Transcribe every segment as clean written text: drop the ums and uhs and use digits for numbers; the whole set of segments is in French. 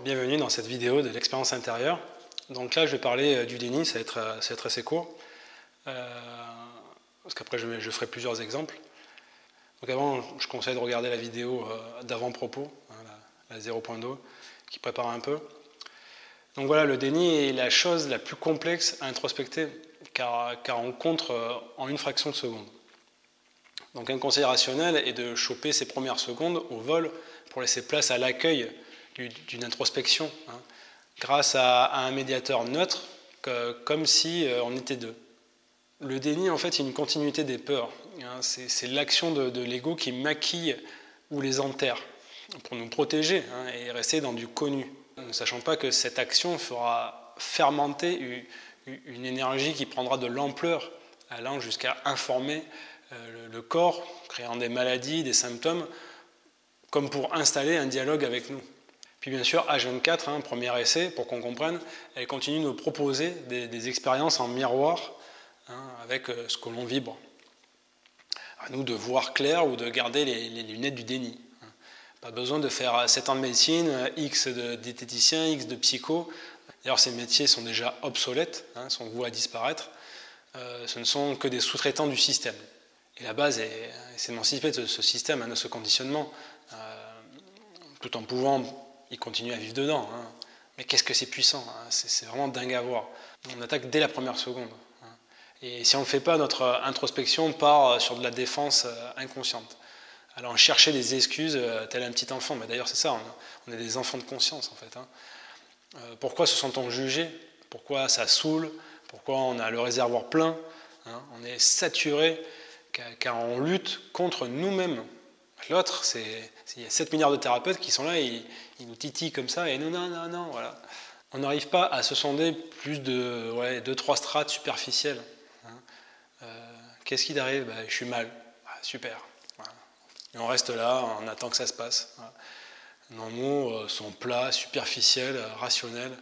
bienvenue dans cette vidéo de l'expérience intérieure. Donc là je vais parler du déni, ça va être assez court, parce qu'après je ferai plusieurs exemples. Donc avant je conseille de regarder la vidéo d'avant-propos, la 0.2, qui prépare un peu. Donc voilà, le déni est la chose la plus complexe à introspecter, car on compte en une fraction de seconde. Donc un conseil rationnel est de choper ces premières secondes au vol pour laisser place à l'accueil d'une introspection, grâce à un médiateur neutre, comme si on était deux. Le déni, en fait, est une continuité des peurs. C'est l'action de l'ego qui maquille ou les enterre pour nous protéger et rester dans du connu, ne sachant pas que cette action fera fermenter une énergie qui prendra de l'ampleur, allant jusqu'à informer le corps, créant des maladies, des symptômes, comme pour installer un dialogue avec nous. Puis bien sûr, H24, premier essai, pour qu'on comprenne, elle continue de nous proposer des expériences en miroir avec ce que l'on vibre. À nous de voir clair ou de garder les lunettes du déni. Pas besoin de faire 7 ans de médecine, X de diététicien, X de psycho. D'ailleurs, ces métiers sont déjà obsolètes, sont voués à disparaître. Ce ne sont que des sous-traitants du système. Et la base, c'est d'émanciper de ce système, de ce conditionnement, tout en pouvant y continuer à vivre dedans. Mais qu'est-ce que c'est puissant, c'est vraiment dingue à voir. On attaque dès la première seconde. Et si on ne le fait pas, notre introspection part sur de la défense inconsciente. Alors chercher des excuses tel un petit enfant. Mais d'ailleurs, c'est ça, on est des enfants de conscience, en fait. Pourquoi se sent-on jugé? Pourquoi ça saoule? Pourquoi on a le réservoir plein? On est saturé, car on lutte contre nous-mêmes. L'autre, il y a 7 milliards de thérapeutes qui sont là, et ils nous titillent comme ça, et non, voilà. On n'arrive pas à se sonder plus de 2-3 strates superficielles. Qu'est-ce qui t'arrive? Je suis mal. Super. Voilà. Et on reste là, on attend que ça se passe. Voilà. Nos mots sont plats, superficiels, rationnels,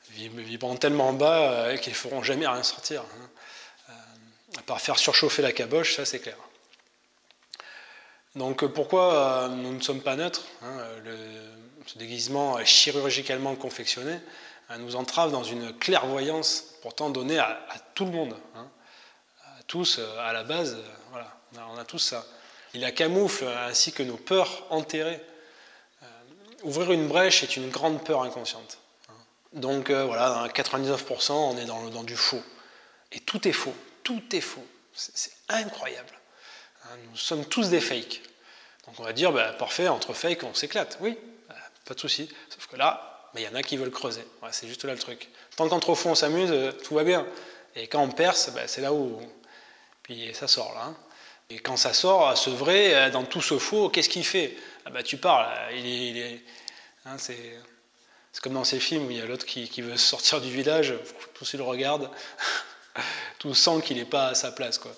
vibrant tellement bas qu'ils ne feront jamais rien sortir. À part faire surchauffer la caboche, ça c'est clair. Donc pourquoi nous ne sommes pas neutres? Ce déguisement chirurgicalement confectionné nous entrave dans une clairvoyance pourtant donnée à tout le monde. À tous, à la base, voilà, on a tous ça. Il la camoufle ainsi que nos peurs enterrées. Ouvrir une brèche est une grande peur inconsciente. Donc voilà, à 99%, on est dans du faux. Et tout est faux, c'est incroyable. Nous sommes tous des fakes. Donc on va dire, parfait, entre fakes, on s'éclate. Oui, pas de souci. Sauf que là, il y en a qui veulent creuser. Voilà, c'est juste là le truc. Tant qu'entre faux, on s'amuse, tout va bien. Et quand on perce, c'est là où... Puis ça sort, là. Et quand ça sort, ce vrai, dans tout ce faux, qu'est-ce qu'il fait? Tu parles, c'est comme dans ces films où il y a l'autre qui veut sortir du village, tous ils le regardent, tous sentent qu'il n'est pas à sa place, quoi.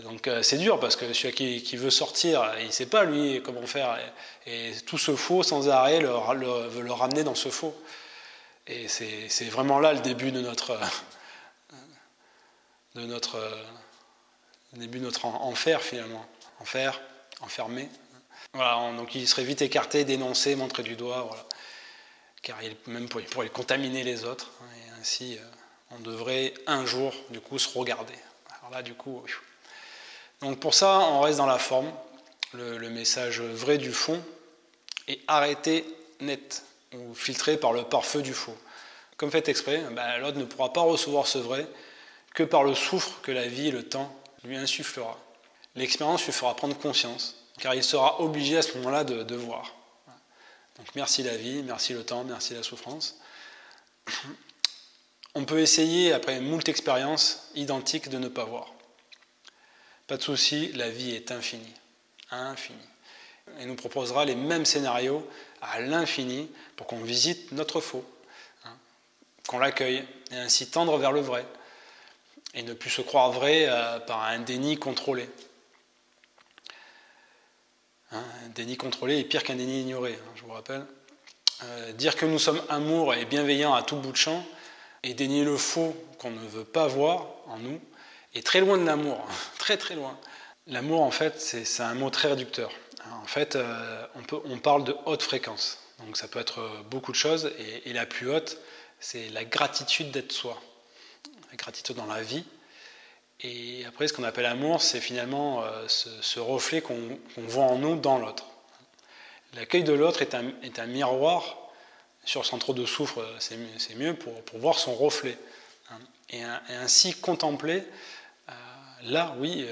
Donc c'est dur parce que celui qui veut sortir, il ne sait pas lui comment faire, et tout ce faux sans arrêt veut le ramener dans ce faux. Et c'est vraiment là le début de notre enfer finalement. Enfer, enfermé. Voilà, donc il serait vite écarté, dénoncé, montré du doigt, voilà. Car même il pourrait contaminer les autres, et ainsi on devrait un jour du coup se regarder. Alors là du coup... Donc pour ça, on reste dans la forme, le message vrai du fond, et arrêté net, ou filtré par le pare-feu du faux. Comme fait exprès, l'autre ne pourra pas recevoir ce vrai que par le souffle que la vie et le temps lui insufflera. L'expérience lui fera prendre conscience, car il sera obligé à ce moment-là de voir. Donc merci la vie, merci le temps, merci la souffrance. On peut essayer, après moult expériences identiques, de ne pas voir. Pas de souci, la vie est infinie. Infinie. Elle nous proposera les mêmes scénarios à l'infini pour qu'on visite notre faux, qu'on l'accueille et ainsi tendre vers le vrai et ne plus se croire vrai par un déni contrôlé. Un déni contrôlé est pire qu'un déni ignoré, je vous rappelle. Dire que nous sommes amour et bienveillants à tout bout de champ et dénier le faux qu'on ne veut pas voir en nous est très loin de l'amour, très très loin. L'amour, en fait, c'est un mot très réducteur. En fait, on parle de haute fréquence. Donc ça peut être beaucoup de choses, et la plus haute, c'est la gratitude d'être soi, la gratitude dans la vie. Et après, ce qu'on appelle amour, c'est finalement ce reflet qu'on voit en nous dans l'autre. L'accueil de l'autre est un miroir, sans trop de soufre, c'est mieux pour voir son reflet. Et ainsi contempler, là, oui,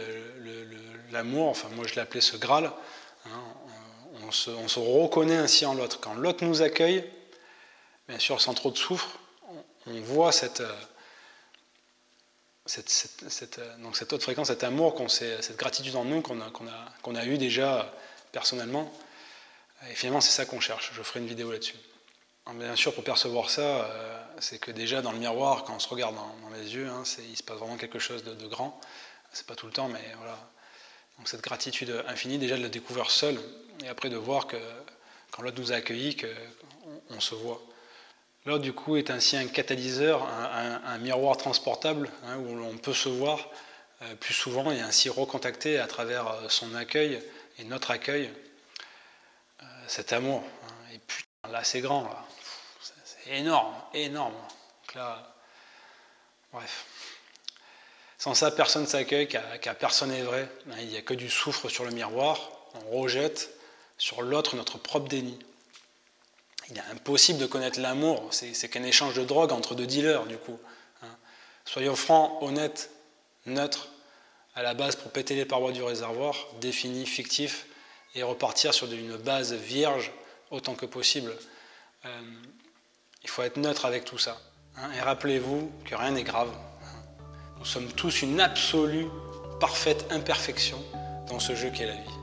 l'amour, enfin moi je l'appelais ce Graal, on se reconnaît ainsi en l'autre. Quand l'autre nous accueille, bien sûr sans trop de soufre, on voit cette haute fréquence, cet amour, cette gratitude en nous qu'on a eu déjà personnellement. Et finalement, c'est ça qu'on cherche. Je ferai une vidéo là-dessus. Bien sûr, pour percevoir ça, c'est que déjà dans le miroir, quand on se regarde dans les yeux, il se passe vraiment quelque chose de grand. C'est pas tout le temps, mais voilà. Donc cette gratitude infinie, déjà de la découvrir seul, et après de voir que quand l'autre nous a accueillis, qu'on se voit. L'autre, du coup, est ainsi un catalyseur, un miroir transportable, où l'on peut se voir plus souvent et ainsi recontacter à travers son accueil et notre accueil cet amour. Et putain, là, c'est grand, là. C'est énorme, énorme. Donc là, bref. Sans ça, personne ne s'accueille, car personne n'est vrai. Il n'y a que du soufre sur le miroir. On rejette sur l'autre notre propre déni. Il est impossible de connaître l'amour. C'est qu'un échange de drogue entre deux dealers, du coup. Soyons francs, honnêtes, neutres, à la base pour péter les parois du réservoir, définis, fictifs, et repartir sur une base vierge autant que possible. Il faut être neutre avec tout ça. Et rappelez-vous que rien n'est grave. Nous sommes tous une absolue, parfaite imperfection dans ce jeu qu'est la vie.